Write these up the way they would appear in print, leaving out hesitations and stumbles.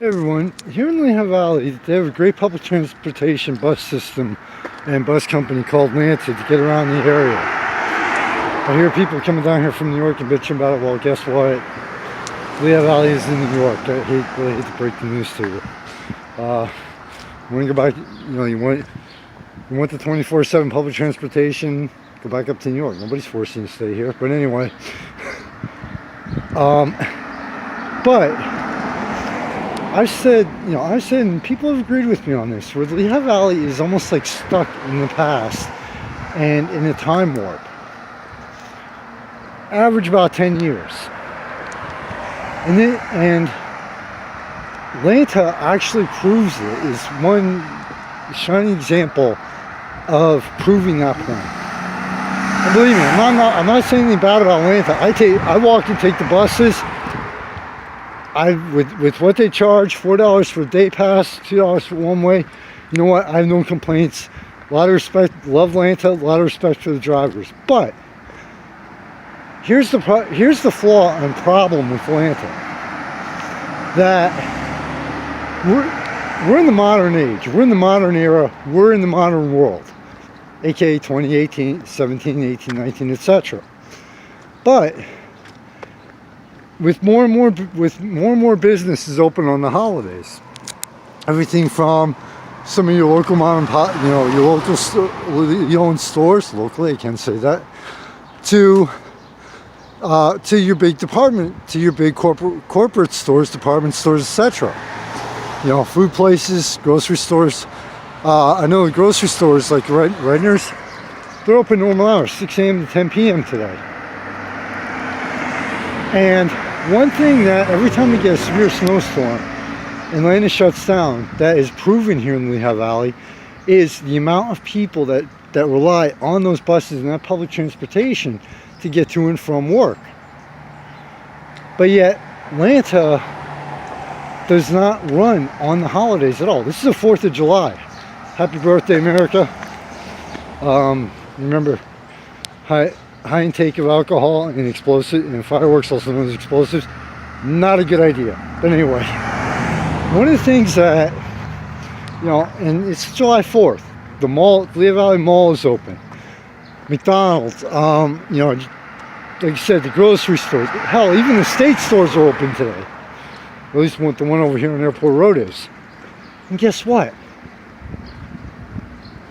Hey everyone, here in Lehigh Valley, they have a great public transportation bus system and bus company called Lanta to get around the area. I hear people coming down here from New York and bitching about it. Well, guess what? Lehigh Valley is in New York. I really hate to break the news to you. When you go back, you want the 24/7 public transportation, go back up to New York. Nobody's forcing you to stay here. But anyway, but I've said, and people have agreed with me on this, where the Lehigh Valley is almost like stuck in the past and in a time warp. Average about 10 years. And Lanta actually proves it, is one shining example of proving that point. And believe me, I'm not saying anything bad about Lanta. I walk and take the buses. With what they charge, $4 for a day pass, $2 for one way. You know what? I have no complaints. A lot of respect. Love Lanta. A lot of respect for the drivers. But here's the flaw and problem with Lanta. That we're in the modern age. We're in the modern era. We're in the modern world, aka 2018, 17, 18, 19, etc. But with more and more businesses open on the holidays, everything from some of your local mom and pop, your local own stores, locally I can say that, to your big corporate stores, department stores, etc. Food places, grocery stores. I know the grocery stores like Redner's, they're open normal hours, 6 a.m. to 10 p.m. today. And one thing that every time we get a severe snowstorm and Lanta shuts down, that is proven here in the Lehigh Valley, is the amount of people that rely on those buses and that public transportation to get to and from work. But yet, Lanta does not run on the holidays at all. This is the 4th of July. Happy birthday, America. Remember, high intake of alcohol and explosive and fireworks, also known as explosives, not a good idea. But anyway, one of the things that, and it's July 4th, the Lehigh Valley Mall is open. McDonald's, like I said, the grocery stores, hell, even the state stores are open today. At least the one over here on Airport Road is. And guess what?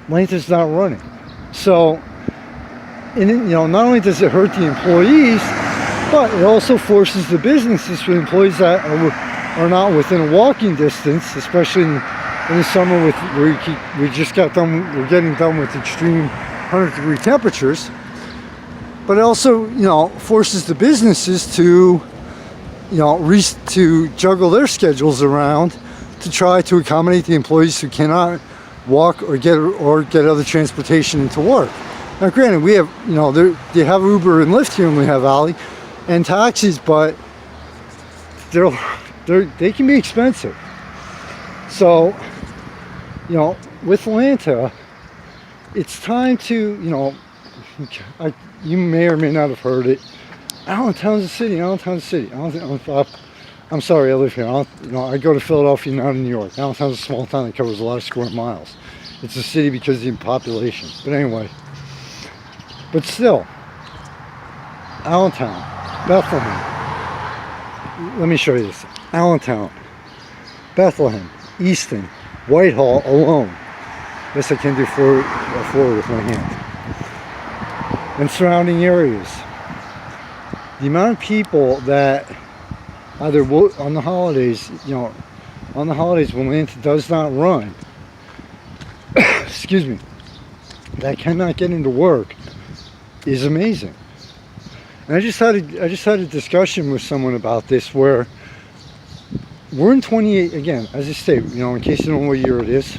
Lanta's not running. So, and not only does it hurt the employees, but it also forces the businesses for the employees that are not within a walking distance, especially in the summer we're getting done with extreme 100-degree temperatures. But it also, forces the businesses to, to juggle their schedules around to try to accommodate the employees who cannot walk or get other transportation into work. Now, granted, we have, they have Uber and Lyft here in Lehigh Valley, and taxis, but they can be expensive. So, with Lanta, it's time to, you may or may not have heard it. Allentown's a city. I'm sorry, I live here. I go to Philadelphia, not in New York. Allentown's a small town that covers a lot of square miles. It's a city because of the population. But anyway. But still, Allentown, Bethlehem, let me show you this. Allentown, Bethlehem, Easton, Whitehall alone. Yes, I can do four with my hand. And surrounding areas. The amount of people that either on the holidays, when Lanta does not run, excuse me, that cannot get into work, is amazing. And I just had a discussion with someone about this, where we're in 28 again, as I say, in case you don't know what year it is,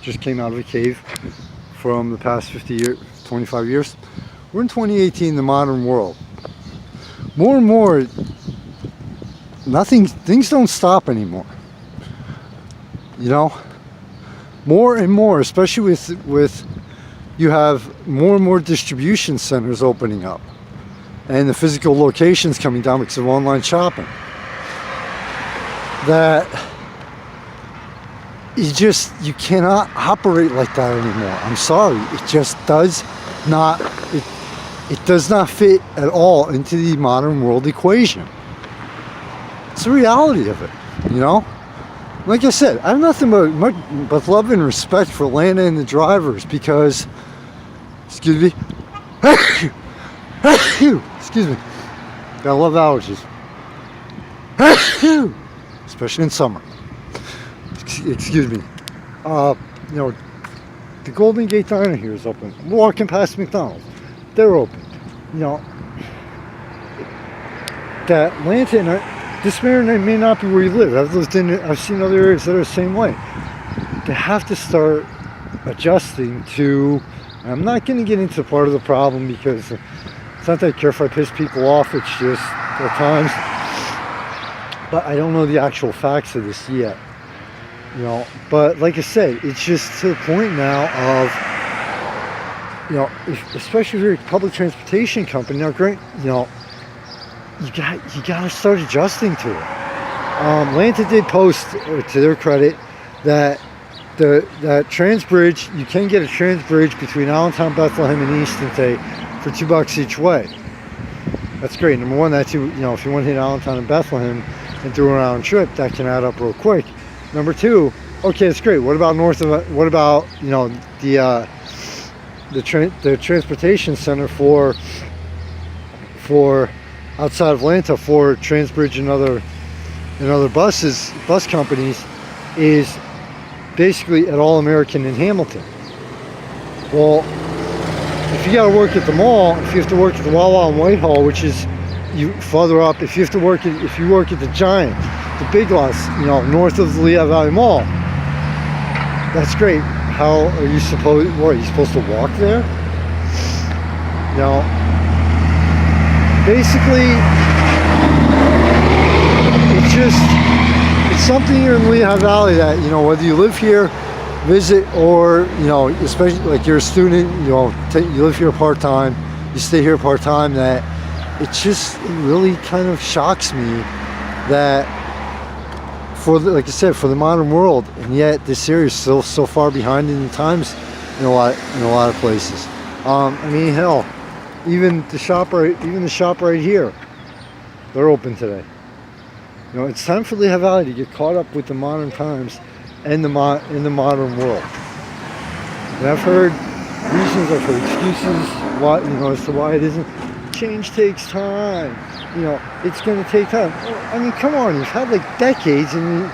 just came out of a cave from the past 25 years. We're in 2018, the modern world. More and more, things don't stop anymore. More and more, especially with you have more and more distribution centers opening up, and the physical locations coming down because of online shopping. That you cannot operate like that anymore. I'm sorry. It just does not, it does not fit at all into the modern world equation. It's the reality of it, you know? Like I said, I have nothing but love and respect for Lanta and the drivers because, excuse me, excuse me, I love allergies, especially in summer. Excuse me. You know, the Golden Gate Diner here is open. I'm walking past McDonald's. They're open. You know, that Lanta and this may not be where you live. I've seen other areas that are the same way. They have to start adjusting to. I'm not going to get into part of the problem because it's not that I care if I piss people off. It's just at times, but I don't know the actual facts of this yet. You know, but like I said, it's just to the point now of, you know, especially if you're a public transportation company. Now, great, you know, you got to start adjusting to it. Lanta did post, to their credit, that that trans bridge, you can get a trans bridge between Allentown, Bethlehem, and Easton today for $2 each way. That's great. Number one, that's, you know, if you want to hit Allentown and Bethlehem and do a round trip, that can add up real quick. Number two, okay, it's great. What about what about, you know, the transportation center for outside of Lanta for Transbridge and other bus companies is basically at All American in Hamilton. Well, if you got to work at the mall, if you have to work at the Wawa in Whitehall, which is you further up, if you work at the Giant, the Big Lots, you know, north of the Lehigh Valley Mall, that's great. How are you supposed? What, are you supposed to walk there? You know, basically, it's something here in Lehigh Valley that, you know, whether you live here, visit, or, you know, especially like you're a student, you know, you live here part-time, you stay here part-time, that it really kind of shocks me that like I said, for the modern world, and yet this area is still so far behind in the times in a lot of places. I mean, hell, even the shop right here, they're open today. You know, it's time for Lehigh Valley to get caught up with the modern times and in the modern world. And I've heard reasons, I've heard excuses, why, you know, as to why it isn't. Change takes time. You know, it's going to take time. I mean, come on, you've had like decades, and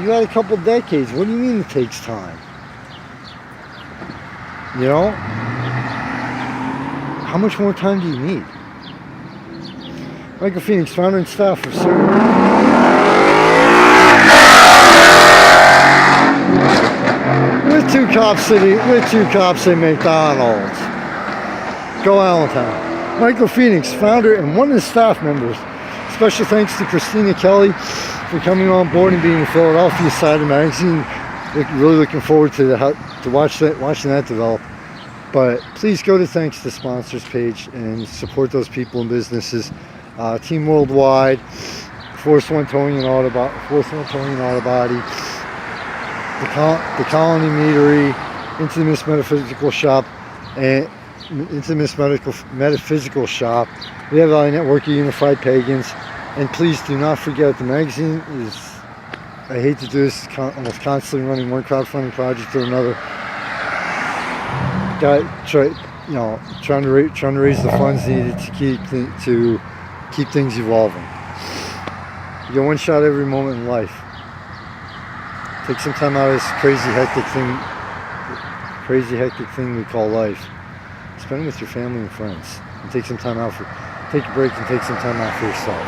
you had a couple decades. What do you mean it takes time? You know? How much more time do you need? Michael Phoenix, founder and staff of Sir. With two cops in McDonald's. Go Allentown. Michael Phoenix, founder and one of the staff members. Special thanks to Christina Kelly for coming on board and being a Philadelphia side of the magazine. Really looking forward to watching that develop. But please go to Thanks to Sponsors page and support those people and businesses. Team Worldwide, Force One Towing and Auto Body, the Colony Meadery, Intimus Metaphysical Shop, and Intimus Metaphysical Shop, Lehigh Valley Network of Unified Pagans, and please do not forget the magazine is, I hate to do this, almost constantly running one crowdfunding project or another. Trying to raise the funds needed to keep things evolving. You get one shot every moment in life. Take some time out of this crazy hectic thing we call life. Spend it with your family and friends, and take a break and take some time out for yourself.